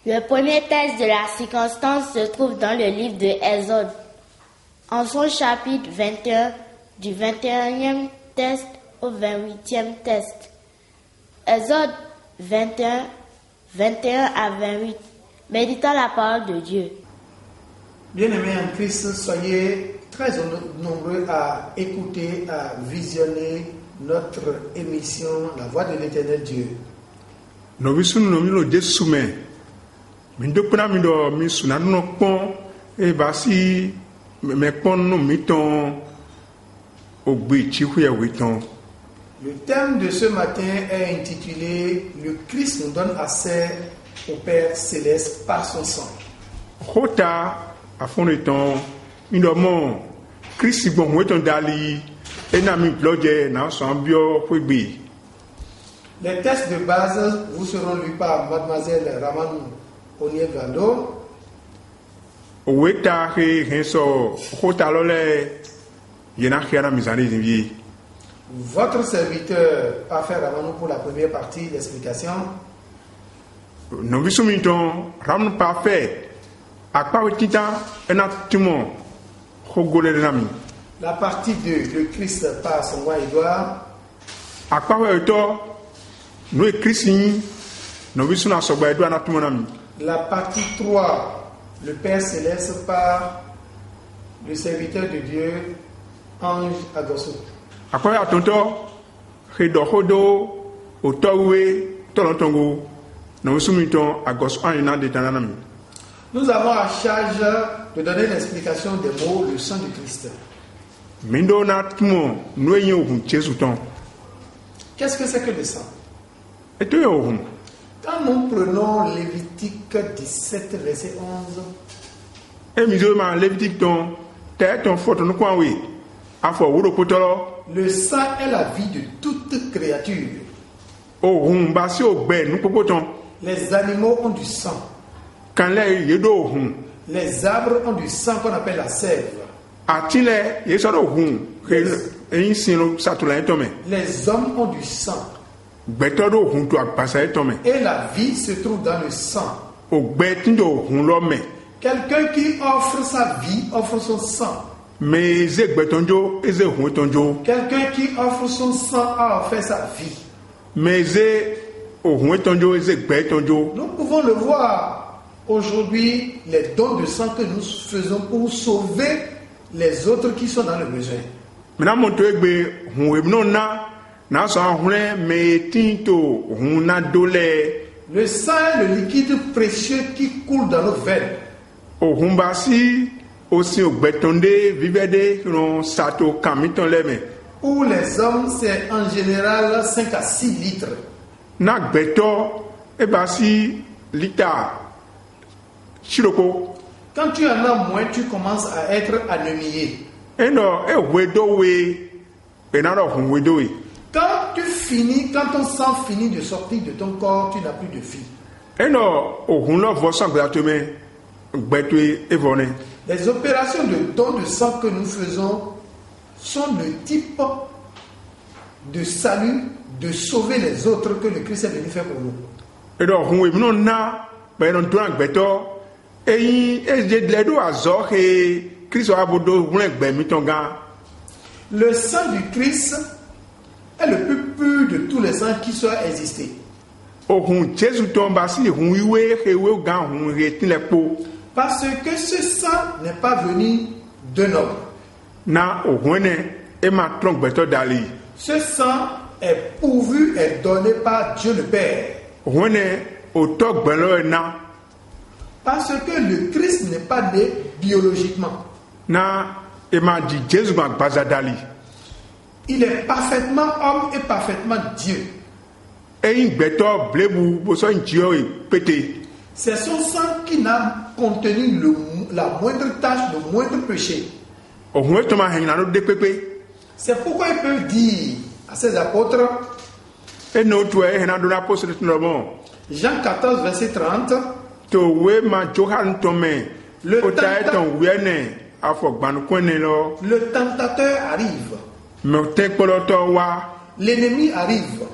Le premier texte de la circonstance se trouve dans le livre de Exode, en son chapitre 21, du 21e texte au 28e texte. Exode 21, 21 à 28. Méditant la parole de Dieu. Bien-aimés en Christ, soyez très nombreux à écouter, à visionner notre émission La Voix de l'Éternel Dieu. Le thème de ce matin est intitulé « Le Christ nous donne accès au Père Céleste par son sang ». Les textes de base vous seront lus par Mademoiselle Ramon Onievando. Votre serviteur a fait Ramon pour la première partie d'explication. La partie 2, le Christ par son roi Édouard. La partie 3, le Père Céleste par le serviteur de Dieu, Ange Agosso. Nous avons à charge de donner l'explication des mots, le sang du Christ. Qu'est-ce que c'est que le sang? Quand nous prenons Lévitique 17, verset 11, le sang est la vie de toute créature. Les animaux ont du sang. Les arbres ont du sang qu'on appelle la sève. Les hommes ont du sang. Et la vie se trouve dans le sang. Quelqu'un qui offre sa vie offre son sang. Quelqu'un qui offre son sang a offert sa vie. Nous pouvons le voir aujourd'hui, les dons de sang que nous faisons pour sauver les autres qui sont dans le besoin. Le sang est le liquide précieux qui coule dans nos veines. Pour les hommes, c'est en général 5 à 6 litres. Quand tu en as moins, tu commences à être anémié. Quand ton sang finit de sortir de ton corps, tu n'as plus de vie. Les opérations de don de sang que nous faisons sont le type de salut, de sauver les autres que le Christ est venu faire pour nous. Le sang du Christ est le plus pur de tous les sangs qui soient existés. Parce que ce sang n'est pas venu d'un homme. Ce sang est pourvu et donné par Dieu le Père. Parce que le Christ n'est pas né biologiquement. Il est parfaitement homme et parfaitement Dieu. C'est son sang qui n'a contenu la moindre tâche, le moindre péché. C'est pourquoi il peut dire à ses apôtres, Jean 14, verset 30, le tentateur arrive. L'ennemi arrive.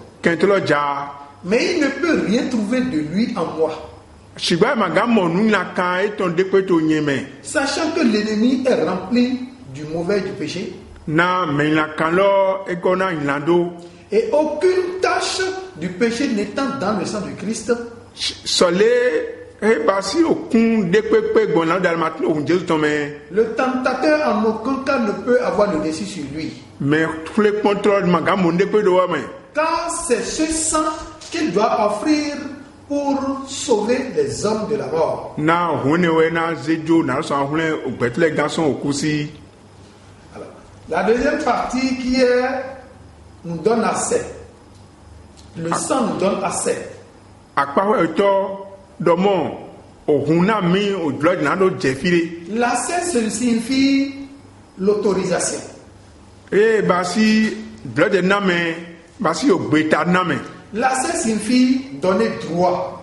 Mais il ne peut rien trouver de lui en moi. Sachant que l'ennemi est rempli du mauvais, du péché. Et aucune tâche du péché n'étant dans le sang du Christ. Le tentateur en aucun cas ne peut avoir le dessus sur lui. Car c'est ce sang qu'il doit offrir pour sauver les hommes de la mort. Alors, la deuxième partie qui nous donne assez. Le sang nous donne assez. L'accès signifie l'autorisation. L'accès signifie donner droit.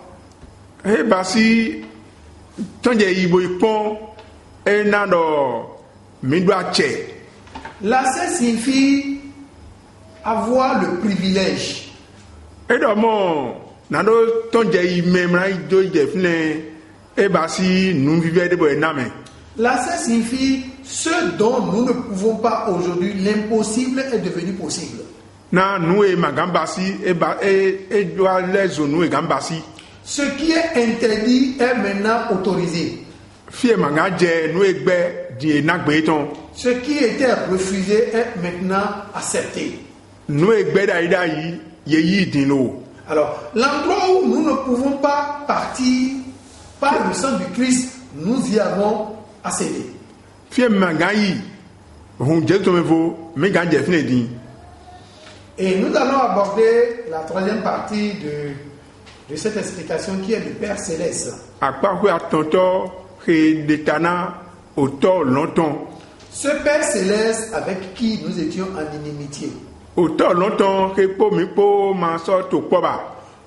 L'accès signifie avoir le privilège. L'accès signifie ce dont nous ne pouvons pas aujourd'hui. L'impossible est devenu possible. Ce qui est interdit est maintenant autorisé. Ce qui était refusé est maintenant accepté. Alors, l'endroit où nous ne pouvons pas partir par le sang du Christ, nous y avons accédé. Et nous allons aborder la troisième partie de cette explication qui est le Père Céleste. Ce Père Céleste avec qui nous étions en inimitié.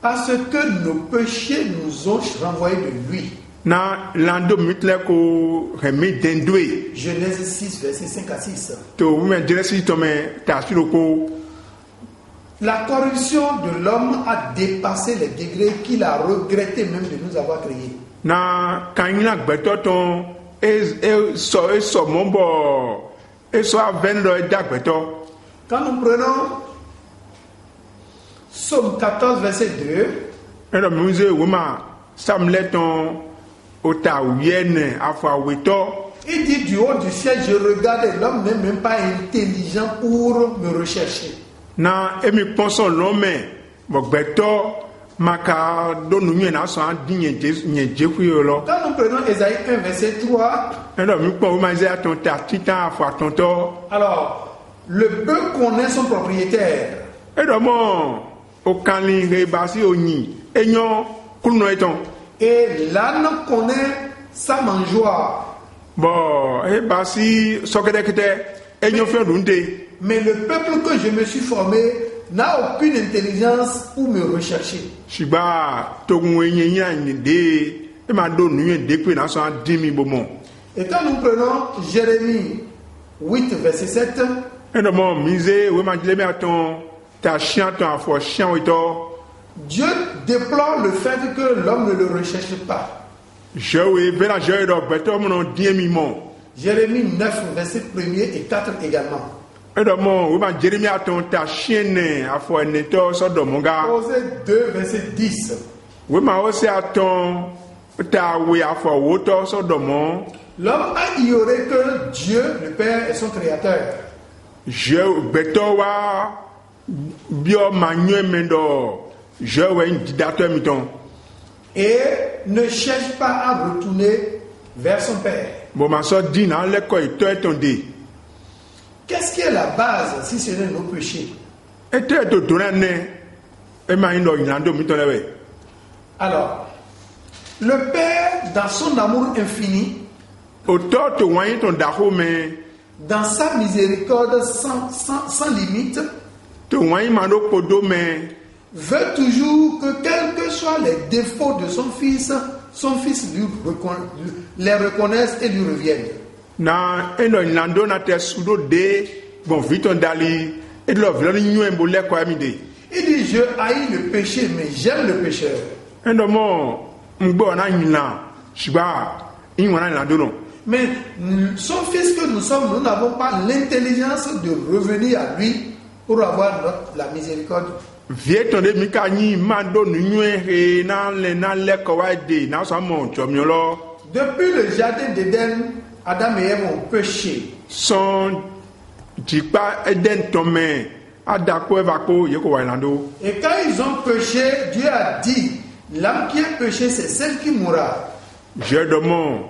Parce que nos péchés nous ont renvoyés de lui. Genèse 6, versets 5 à 6. La corruption de l'homme a dépassé les degrés qu'il a regretté même de nous avoir créés. Quand nous prenons Psaume 14, verset 2, il dit du haut du ciel, je regarde et l'homme n'est même pas intelligent pour me rechercher. Quand nous prenons Ésaïe 1, verset 3, alors, le bœuf connaît son propriétaire. Et l'âne connaît sa mangeoire. Mais le peuple que je me suis formé n'a aucune intelligence pour me rechercher. Et quand nous prenons Jérémie 8, verset 7, Dieu déplore le fait que l'homme ne le recherche pas. Jérémie 9, verset 1er et 4 également. Osée 2, verset 10. L'homme a ignoré que Dieu, le Père, est son créateur. Et ne cherche pas à retourner vers son Père. Qu'est-ce qui est la base si ce n'est nos péchés? Alors, le Père, dans son amour infini, dans sa miséricorde sans limite, veut toujours que quels que soient les défauts de son fils les reconnaisse et lui revienne. Il dit, je haïs le péché, mais j'aime le pécheur. mbo na nyina shiba inwana na dono. Mais son fils que nous sommes, nous n'avons pas l'intelligence de revenir à lui pour avoir la miséricorde. Vietonde mikani mando nunywe na le kawaide na samo chomiolo. Depuis le jardin d'Éden, Adam et Ève ont péché. Son dipa Eden tome adako evako yeko wailando. Et quand ils ont péché, Dieu a dit, l'âme qui est péché, c'est celle qui mourra. Je demande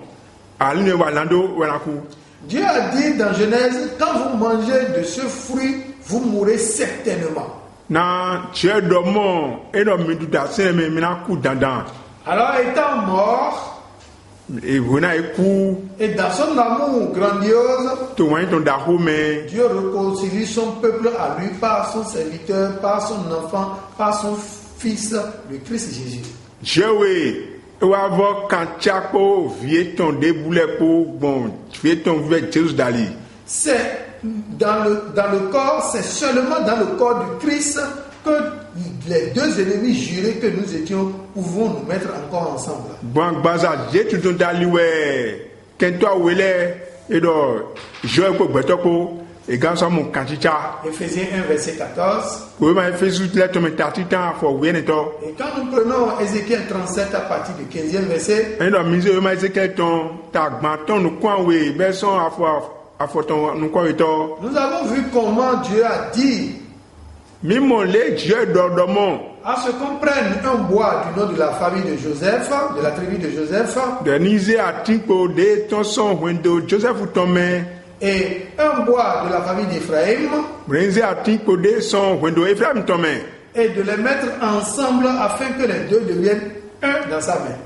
aline wailando welaku. Dieu a dit dans Genèse, quand vous mangez de ce fruit, vous mourrez certainement. Na je demande eno miduda seme mina ku dandan. Alors étant mort, et dans son amour grandiose, Dieu réconcilie son peuple à lui par son serviteur, par son enfant, par son fils, le Christ Jésus. C'est dans le corps, c'est seulement dans le corps du Christ que les deux ennemis jurés que nous étions pouvons nous mettre encore ensemble. Éphésiens 1 verset 14. Et quand nous prenons Ézéchiel 37 à partir du 15e verset, nous avons vu comment Dieu a dit à ce qu'on prenne un bois du nom de la famille de Joseph, de la tribu de Joseph, et un bois de la famille d'Éphraïm, et de les mettre ensemble afin que les deux deviennent un dans sa main.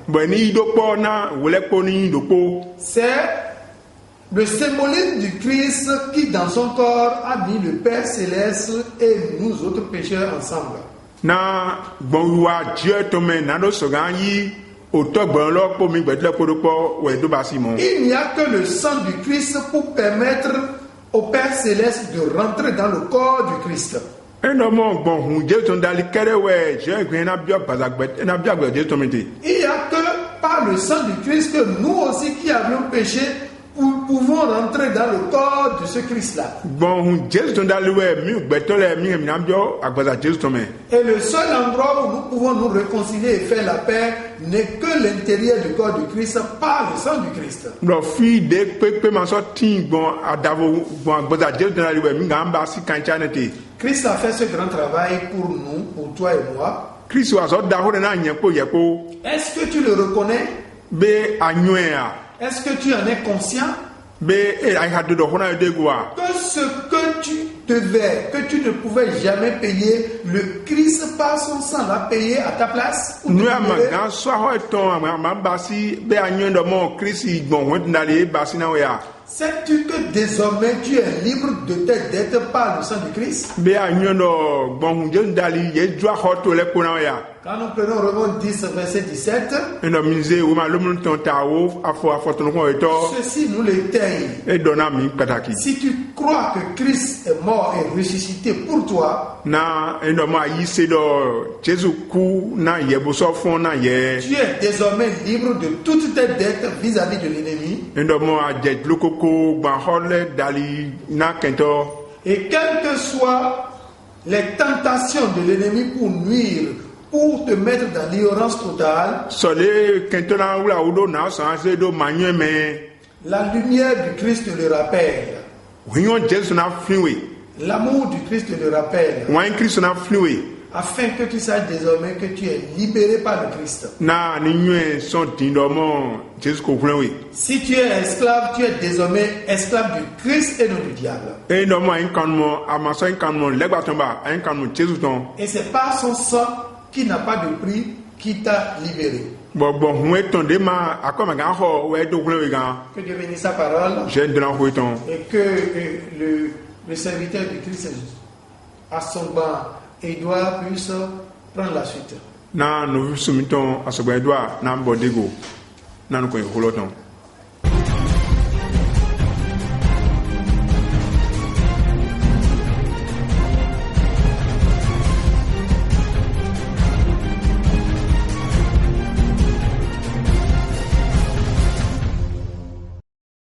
C'est le symbolisme du Christ qui dans son corps a mis le Père céleste et nous autres pécheurs ensemble. Il n'y a que le sang du Christ pour permettre au Père céleste de rentrer dans le corps du Christ. Il n'y a que par le sang du Christ que nous aussi qui avions péché, nous pouvons rentrer dans le corps de ce Christ-là. Et le seul endroit où nous pouvons nous réconcilier et faire la paix n'est que l'intérieur du corps du Christ par le sang du Christ. Christ a fait ce grand travail pour nous, pour toi et moi. Est-ce que tu le reconnais? Est-ce que tu en es conscient? Que ce que tu devais, que tu ne pouvais jamais payer, le Christ par son sang l'a payé à ta place? Sais-tu que désormais tu es libre de tes dettes par le sang du Christ? Quand nous prenons Romains 10, verset 17, ceci nous l'éteigne. Si tu crois que Christ est mort et ressuscité pour toi, tu es désormais libre de toutes tes dettes vis-à-vis de l'ennemi. Et quelles que soient les tentations de l'ennemi pour nuire, pour te mettre dans l'ignorance totale, la lumière du Christ te le rappelle. L'amour du Christ te le rappelle. Afin que tu saches désormais que tu es libéré par le Christ. Si tu es esclave, tu es désormais esclave du Christ et non du diable. Et c'est par son sang qui n'a pas de prix qui t'a libéré. Que Dieu bénisse sa parole et que le serviteur du Christ à son banc Edouard puisse prendre la suite.